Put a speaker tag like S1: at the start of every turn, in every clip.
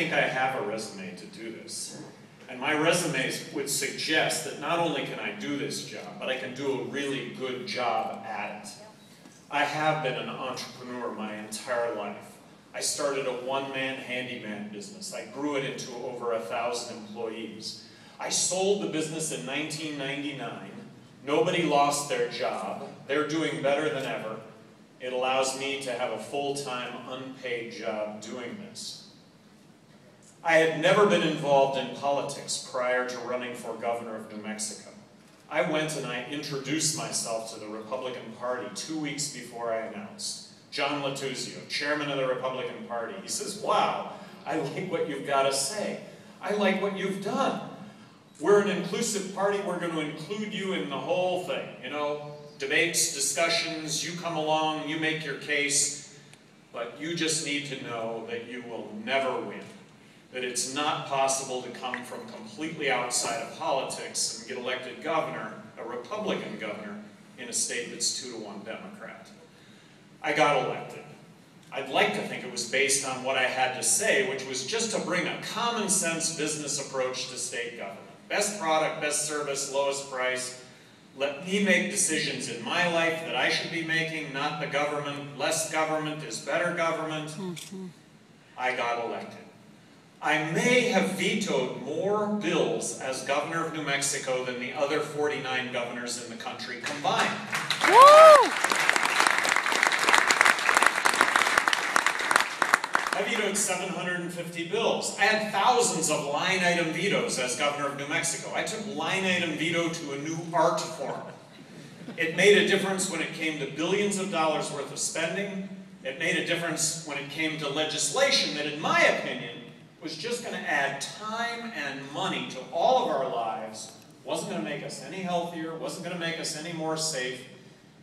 S1: think I have a resume to do this. And my resume would suggest that not only can I do this job, but I can do a really good job at it. I have been an entrepreneur my entire life. I started a one-man handyman business. I grew it into over 1,000 employees. I sold the business in 1999. Nobody lost their job. They're doing better than ever. It allows me to have a full-time, unpaid job doing this. I had never been involved in politics prior to running for governor of New Mexico. I went and I introduced myself to the Republican Party 2 weeks before I announced. John Latuzio, chairman of the Republican Party, he says, wow, I like what you've got to say. I like what you've done. We're an inclusive party. We're going to include you in the whole thing. You know, debates, discussions, you come along, you make your case, but you just need to know that you will never win. That it's not possible to come from completely outside of politics and get elected governor, a Republican governor, in a state that's 2-to-1 Democrat. I got elected. I'd like to think it was based on what I had to say, which was just to bring a common sense business approach to state government. Best product, best service, lowest price. Let me make decisions in my life that I should be making, not the government. Less government is better government. I got elected. I may have vetoed more bills as governor of New Mexico than the other 49 governors in the country combined.
S2: Woo!
S1: I vetoed 750 bills. I had thousands of line item vetoes as governor of New Mexico. I took line item veto to a new art form. It made a difference when it came to billions of dollars worth of spending. It made a difference when it came to legislation that, in my opinion, was just going to add time and money to all of our lives, wasn't going to make us any healthier, wasn't going to make us any more safe.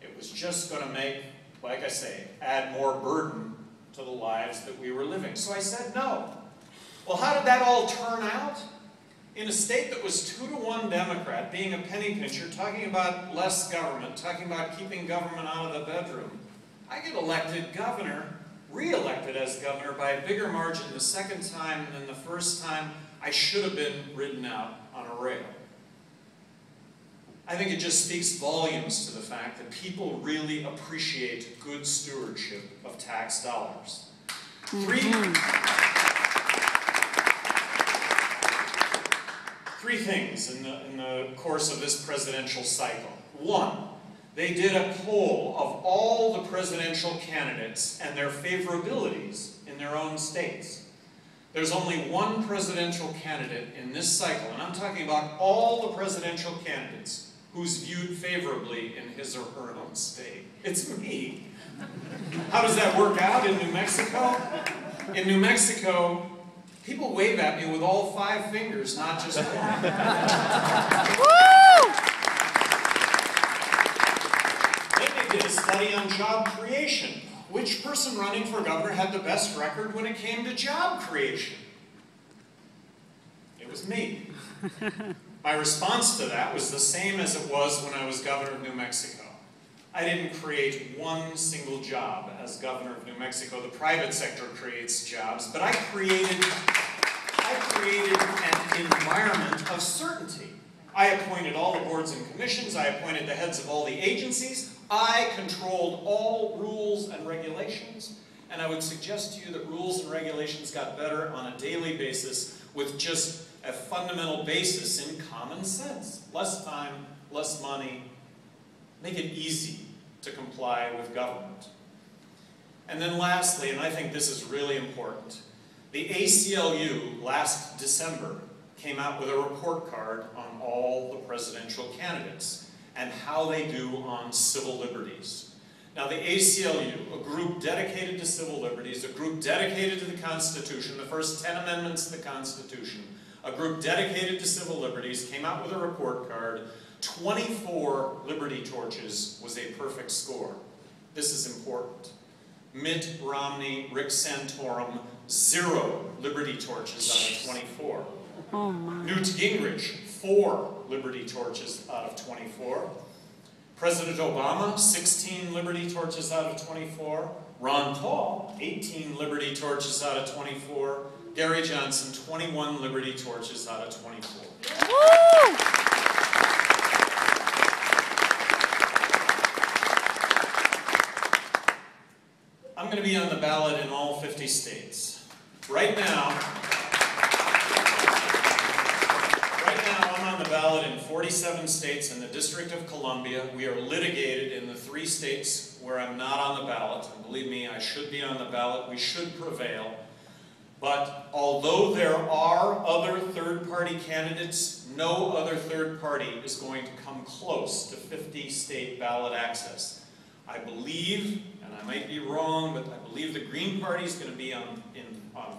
S1: It was just going to make, like I say, add more burden to the lives that we were living. So I said no. Well, how did that all turn out? In a state that was 2-to-1 Democrat, being a penny pincher, talking about less government, talking about keeping government out of the bedroom, I get elected governor, re-elected as governor by a bigger margin the second time than the first time. I should have been ridden out on a rail. I think it just speaks volumes to the fact that people really appreciate good stewardship of tax dollars. Three things in the course of this presidential cycle. One, they did a poll of all the presidential candidates and their favorabilities in their own states. There's only one presidential candidate in this cycle, and I'm talking about all the presidential candidates, who's viewed favorably in his or her own state. It's me. How does that work out in New Mexico? In New Mexico, people wave at me with all 5 fingers, not just one. Did a study on job creation. Which person running for governor had the best record when it came to job creation? It was me. My response to that was the same as it was when I was governor of New Mexico. I didn't create one single job as governor of New Mexico. The private sector creates jobs, but I created an environment of certainty. I appointed all the boards and commissions. I appointed the heads of all the agencies. I controlled all rules and regulations, and I would suggest to you that rules and regulations got better on a daily basis with just a fundamental basis in common sense. Less time, less money, make it easy to comply with government. And then lastly, and I think this is really important, the ACLU last December came out with a report card on all the presidential candidates and how they do on civil liberties. Now the ACLU, a group dedicated to civil liberties, a group dedicated to the Constitution, the first 10 amendments to the Constitution, a group dedicated to civil liberties, came out with a report card. 24 liberty torches was a perfect score. This is important. Mitt Romney, Rick Santorum, 0 liberty torches out of 24.
S2: Oh my.
S1: Newt Gingrich, 4 liberty torches out of 24. President Obama, 16 liberty torches out of 24. Ron Paul, 18 liberty torches out of 24. Gary Johnson, 21 Liberty Torches out of 24.
S2: Woo!
S1: I'm going to be on the ballot in all 50 states. Right now, I'm on the ballot in 47 states in the District of Columbia. We are litigated in the 3 states where I'm not on the ballot. And believe me, I should be on the ballot. We should prevail. But although there are other third-party candidates, no other third party is going to come close to 50 state ballot access. I believe, and I might be wrong, but I believe the Green Party is going to be on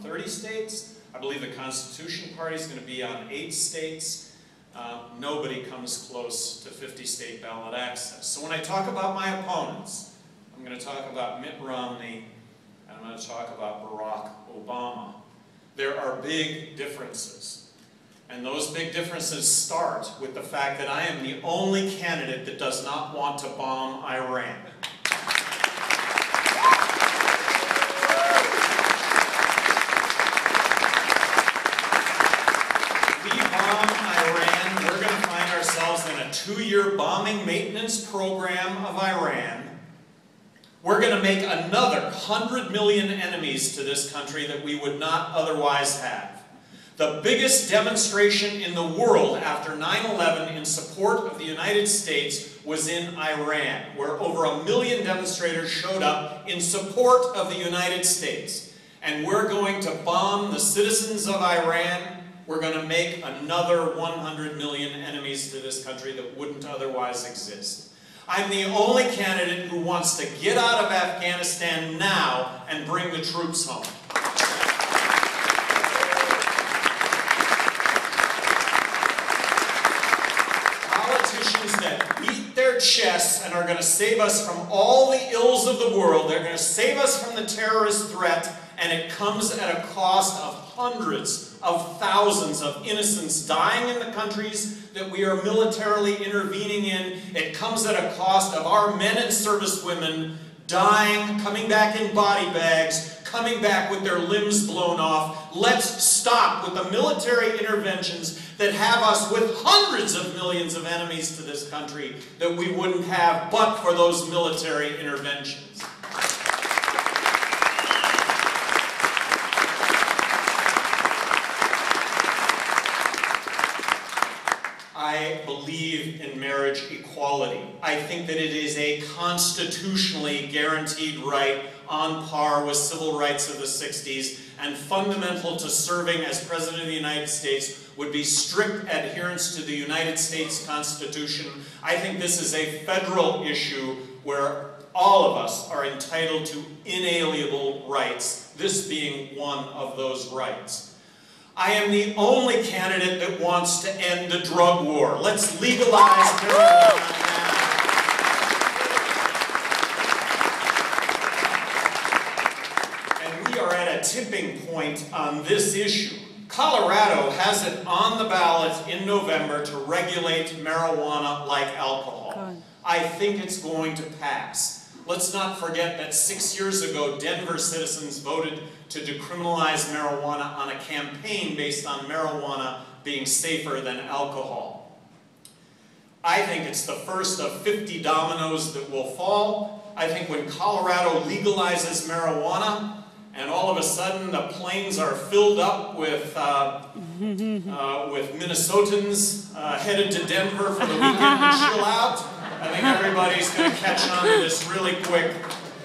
S1: 30 states. I believe the Constitution Party is going to be on 8 states. Nobody comes close to 50 state ballot access. So when I talk about my opponents, I'm going to talk about Mitt Romney, and I'm going to talk about Barack Obama. There are big differences. And those big differences start with the fact that I am the only candidate that does not want to bomb Iran. In a 2-year bombing maintenance program of Iran, we're going to make another 100 million enemies to this country that we would not otherwise have. The biggest demonstration in the world after 9/11 in support of the United States was in Iran, where over 1 million demonstrators showed up in support of the United States. And we're going to bomb the citizens of Iran. We're going to make another 100 million enemies to this country that wouldn't otherwise exist. I'm the only candidate who wants to get out of Afghanistan now and bring the troops home. Politicians that beat their chests and are going to save us from all the ills of the world, they're going to save us from the terrorist threat, and it comes at a cost of hundreds of thousands of innocents dying in the countries that we are militarily intervening in. It comes at a cost of our men and servicewomen dying, coming back in body bags, coming back with their limbs blown off. Let's stop with the military interventions that have us with hundreds of millions of enemies to this country that we wouldn't have but for those military interventions. I believe in marriage equality. I think that it is a constitutionally guaranteed right on par with civil rights of the 60s, and fundamental to serving as President of the United States would be strict adherence to the United States Constitution. I think this is a federal issue where all of us are entitled to inalienable rights, this being one of those rights. I am the only candidate that wants to end the drug war. Let's legalize marijuana now. And we are at a tipping point on this issue. Colorado has it on the ballot in November to regulate marijuana like alcohol. I think it's going to pass. Let's not forget that 6 years ago, Denver citizens voted to decriminalize marijuana on a campaign based on marijuana being safer than alcohol. I think it's the first of 50 dominoes that will fall. I think when Colorado legalizes marijuana, and all of a sudden the planes are filled up with Minnesotans headed to Denver for the weekend to chill out, I think everybody's going to catch on to this really quick,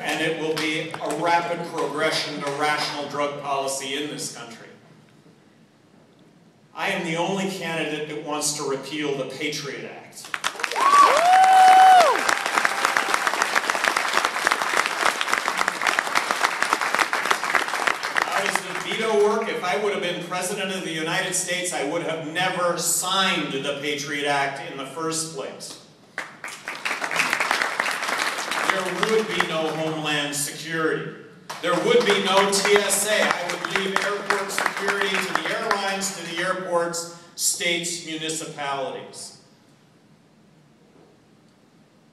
S1: and it will be a rapid progression to rational drug policy in this country. I am the only candidate that wants to repeal the Patriot Act. How does the veto work? If I would have been President of the United States, I would have never signed the Patriot Act in the first place. There would be no Homeland Security. There would be no TSA. I would leave airport security to the airlines, to the airports, states, municipalities.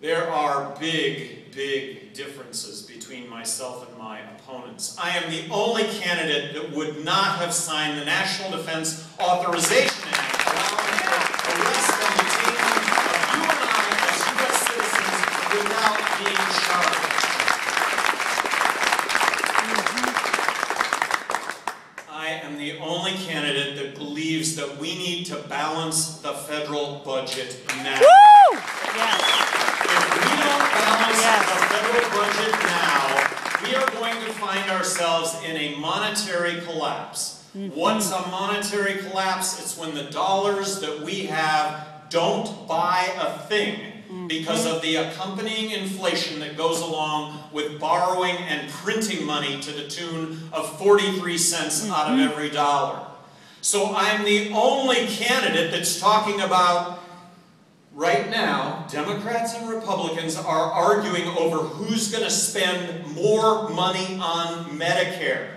S1: There are big, big differences between myself and my opponents. I am the only candidate that would not have signed the National Defense Authorization Act, allowing for arrest and detainment of you and I as U.S. citizens without being charged. I am the only candidate that believes that we need to balance the federal budget now.
S2: Woo! Yes.
S1: If we don't balance the federal budget now, we are going to find ourselves in a monetary collapse. What's a monetary collapse? It's when the dollars that we have don't buy a thing because of the accompanying inflation that goes along with borrowing and printing money to the tune of 43 cents out of every dollar. So I'm the only candidate that's talking about, right now, Democrats and Republicans are arguing over who's going to spend more money on Medicare.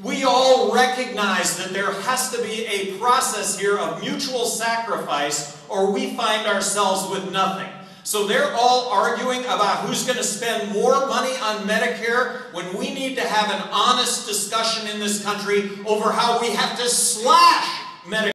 S1: We all recognize that there has to be a process here of mutual sacrifice, or we find ourselves with nothing. So they're all arguing about who's going to spend more money on Medicare when we need to have an honest discussion in this country over how we have to slash Medicare.